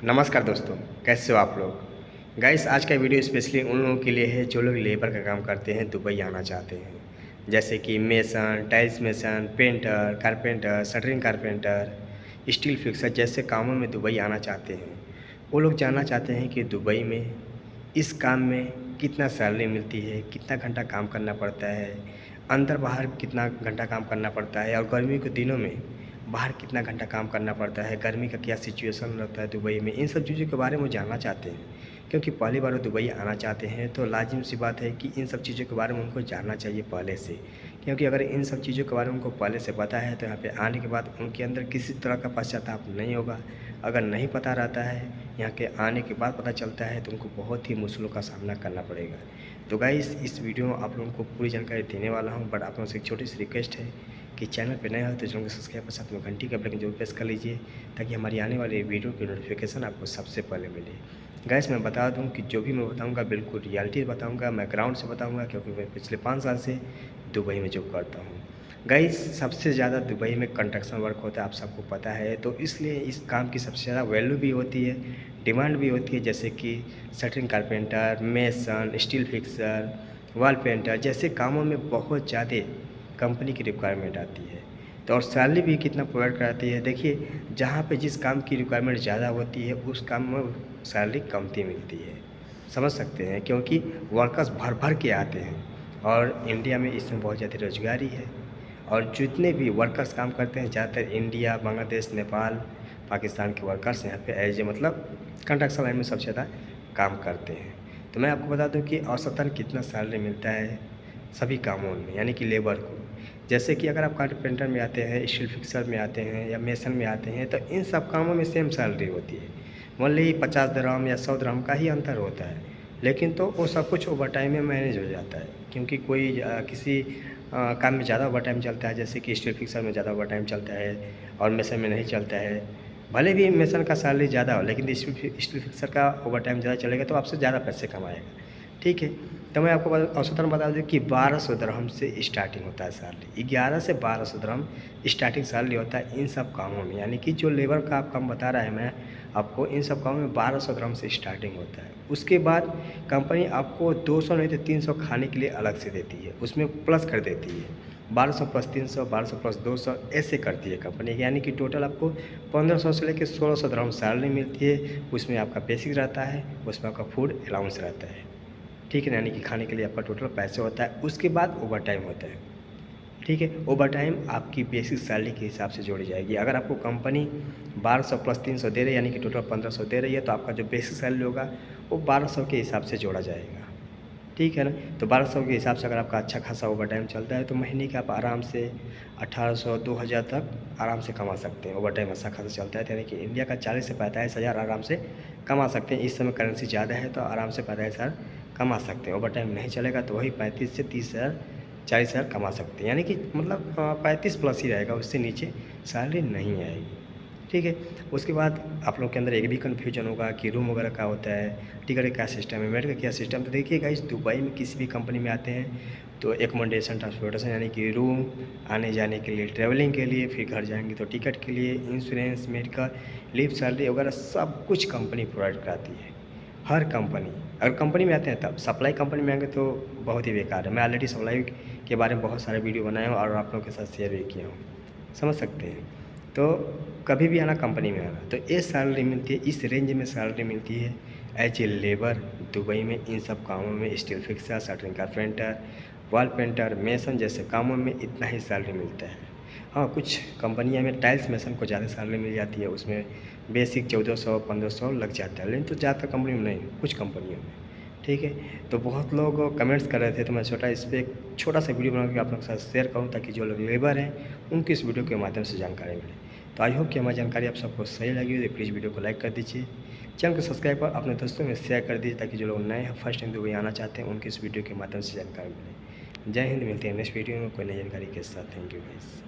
नमस्कार दोस्तों, कैसे हो आप लोग। गाइस आज का वीडियो स्पेशली उन लोगों के लिए है जो लोग लेबर का काम करते हैं, दुबई आना चाहते हैं। जैसे कि mason, tiles mason, painter, carpenter, shuttering carpenter, steel fixer जैसे कामों में दुबई आना चाहते हैं। वो लोग जानना चाहते हैं कि दुबई में इस काम में कितना सैलरी मिलती है, कितना घंटा काम करना पड़ता है, अंदर बाहर कितना घंटा काम करना पड़ता है और गर्मी के दिनों में बाहर कितना घंटा काम करना पड़ता है, गर्मी का क्या सिचुएशन रहता है दुबई में, इन सब चीज़ों के बारे में जानना चाहते हैं। क्योंकि पहली बार वो दुबई आना चाहते हैं तो लाजिम सी बात है कि इन सब चीज़ों के बारे में उनको जानना चाहिए पहले से। क्योंकि अगर इन सब चीज़ों के बारे में उनको पहले से पता है तो यहाँ पे आने के बाद उनके अंदर किसी तरह का पश्चाताप नहीं होगा। अगर नहीं पता रहता है, यहाँ के आने के बाद पता चलता है तो उनको बहुत ही मुश्किलों का सामना करना पड़ेगा। तो गाइस इस वीडियो में आप लोगों को पूरी जानकारी देने वाला हूँ, बट आप लोगों से एक छोटी सी रिक्वेस्ट है कि चैनल पे नए हो तो चैनल को सब्सक्राइब और साथ में घंटी का बटन जरूर प्रेस कर लीजिए ताकि हमारी आने वाली वीडियो की नोटिफिकेशन आपको सबसे पहले मिले। गाइस मैं बता दूं कि जो भी मैं बताऊंगा बिल्कुल रियलिटी बताऊंगा, मैं ग्राउंड से बताऊंगा क्योंकि मैं पिछले 5 साल से दुबई में जॉब करता हूं। गाइस सबसे ज़्यादा दुबई में कंस्ट्रक्शन वर्क होता है, आप सबको पता है, तो इसलिए इस काम की सबसे ज़्यादा वैल्यू भी होती है, डिमांड भी होती है। जैसे कि shuttering carpenter, mason, steel fixer, wall painter जैसे कामों में बहुत ज़्यादा कंपनी की रिक्वायरमेंट आती है। तो और सैलरी भी कितना प्रोवाइड कराती है, देखिए जहाँ पे जिस काम की रिक्वायरमेंट ज़्यादा होती है उस काम में सैलरी कमती मिलती है, समझ सकते हैं, क्योंकि वर्कर्स भर भर के आते हैं और इंडिया में इसमें बहुत ज़्यादा रोजगारी है। और जितने भी वर्कर्स काम करते हैं ज़्यादातर इंडिया, बांग्लादेश, नेपाल, पाकिस्तान के वर्कर्स यहाँ पे एज ए मतलब कंस्ट्रक्शन लाइन में सबसे ज़्यादा काम करते हैं। तो मैं आपको बता दूं कि औसतन कितना सैलरी मिलता है सभी कामों में, यानी कि लेबर को। जैसे कि अगर आप कारपेंटर में आते हैं, स्टील फिक्सर में आते हैं या मेसन में आते हैं तो इन सब कामों में सेम सैलरी होती है। मान ली 50 दिरहम या 100 दिरहम का ही अंतर होता है, लेकिन तो वो सब कुछ ओवर टाइम में मैनेज हो जाता है। क्योंकि कोई किसी काम में ज़्यादा ओवर टाइम चलता है, जैसे कि स्टील फिक्सर में ज़्यादा ओवर टाइम चलता है और मेसन में नहीं चलता है। भले भी मेसन का सैलरी ज़्यादा हो लेकिन स्टील फिक्सर का ओवर टाइम ज़्यादा चलेगा तो आपसे ज़्यादा पैसे कमाएगा। ठीक है, तो मैं आपको औसतन बता दूँ कि 1200 दिरहम से स्टार्टिंग होता है सैलरी, 11 से 1200 दिरहम स्टार्टिंग सैलरी होता है इन सब कामों में। यानी कि जो लेबर का आप काम बता रहा है मैं आपको, इन सब कामों में 1200 दिरहम से स्टार्टिंग होता है। उसके बाद कंपनी आपको 200 नहीं तो 300 खाने के लिए अलग से देती है, उसमें प्लस कर देती है। 1200 प्लस 300, 1200 प्लस 200 ऐसे करती है कंपनी, यानी कि टोटल आपको 1500 से लेकर 1600 दिरहम सैलरी मिलती है। उसमें आपका बेसिक रहता है, उसमें आपका फूड अलाउंस रहता है, ठीक है, यानी कि खाने के लिए आपका टोटल पैसे होता है। उसके बाद ओवर टाइम होता है, ठीक है। ओवर टाइम आपकी बेसिक सैलरी के हिसाब से जोड़ी जाएगी। अगर आपको कंपनी 1200 प्लस 300 दे रही है यानी कि टोटल 1500 दे रही है तो आपका जो बेसिक सैलरी होगा वो 1200 के हिसाब से जोड़ा जाएगा, ठीक है ना। तो 1200 के हिसाब से अगर आपका अच्छा खासा ओवर टाइम चलता है तो महीने के आप आराम से 1800 2000 तक आराम से कमा सकते हैं। ओवर टाइम अच्छा खासा चलता है तो यानी कि इंडिया का 40 से 45 हज़ार आराम से कमा सकते हैं। इस समय करेंसी ज़्यादा है तो आराम से 45 हज़ार कमा सकते हैं। ओवर टाइम नहीं चलेगा तो वही 35 से 30 हज़ार 40 हज़ार कमा सकते हैं, यानी कि मतलब 35 प्लस ही रहेगा, उससे नीचे सैलरी नहीं आएगी, ठीक है। उसके बाद आप लोग के अंदर एक भी कन्फ्यूजन होगा कि रूम वगैरह का होता है, टिकट का क्या सिस्टम है, बेड का क्या सिस्टम। तो देखिएगा इस दुबई में किसी भी कंपनी में आते हैं तो एकोमोडेशन, ट्रांसपोर्टेशन यानी कि रूम, आने जाने के लिए, ट्रैवलिंग के लिए, फिर घर जाएंगे तो टिकट के लिए, इंश्योरेंस, मेडिकल, लीव, सैलरी वगैरह सब कुछ कंपनी प्रोवाइड कराती है। हर कंपनी, अगर कंपनी में आते हैं तब, सप्लाई कंपनी में आएंगे तो बहुत ही बेकार है। मैं ऑलरेडी सप्लाई के बारे में बहुत सारे वीडियो बनाया हूँ और आप लोगों के साथ शेयर भी किया हूँ, समझ सकते हैं। तो कभी भी आना कंपनी में आना तो ये सैलरी मिलती है, इस रेंज में सैलरी मिलती है एज ए लेबर दुबई में। इन सब कामों में steel fixer, shuttering carpenter, wall painter, mason जैसे कामों में इतना ही सैलरी मिलता है। हाँ, कुछ कंपनियां में टाइल्स मेसन को ज़्यादा सैलरी मिल जाती है, उसमें बेसिक 1400 1500 लग जाता है, लेकिन तो ज़्यादातर कंपनी में नहीं, कुछ कंपनियों में, ठीक है। तो बहुत लोग कमेंट्स कर रहे थे तो मैं इस पर एक छोटा सा वीडियो बना के आप लोगों के साथ शेयर करूँ ताकि जो लोग लेबर हैं उनकी इस वीडियो के माध्यम से जानकारी मिले। तो आई होप कि हमारी जानकारी आप सबको सही लगी हो तो प्लीज़ वीडियो को लाइक कर दीजिए, चैनल को सब्सक्राइब कर अपने दोस्तों में शेयर कर दीजिए ताकि जो लोग नए हैं फर्स्ट टाइम दुबई आना चाहते हैं उनकी इस वीडियो के माध्यम से जानकारी मिले। जय हिंद, मिलते हैं नेक्स्ट वीडियो में कोई नई जानकारी के साथ। Thank you guys.